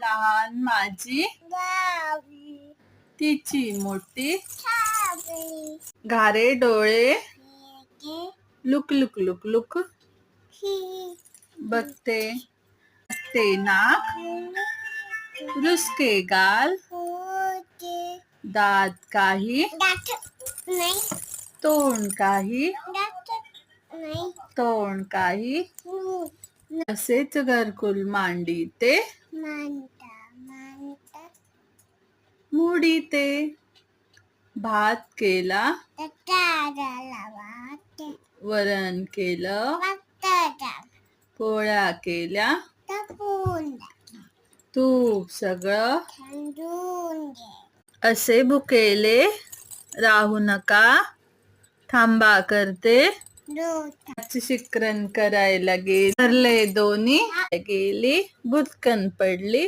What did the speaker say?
लहान माझी तिची मोठी घारे डोळे लुक लुक लुक लुक बघते ते नाक रुसके गाल दात काही तोंड काही तोंड काही असेच घरकुल मांडीते मुडीते भात केला वरण केलं पोळ्या केल्या तूप सगळं असे भुकेले राहू नका थांबा करते शिकरण करायला गेली धरले दोन्ही गेली बुचकन पडली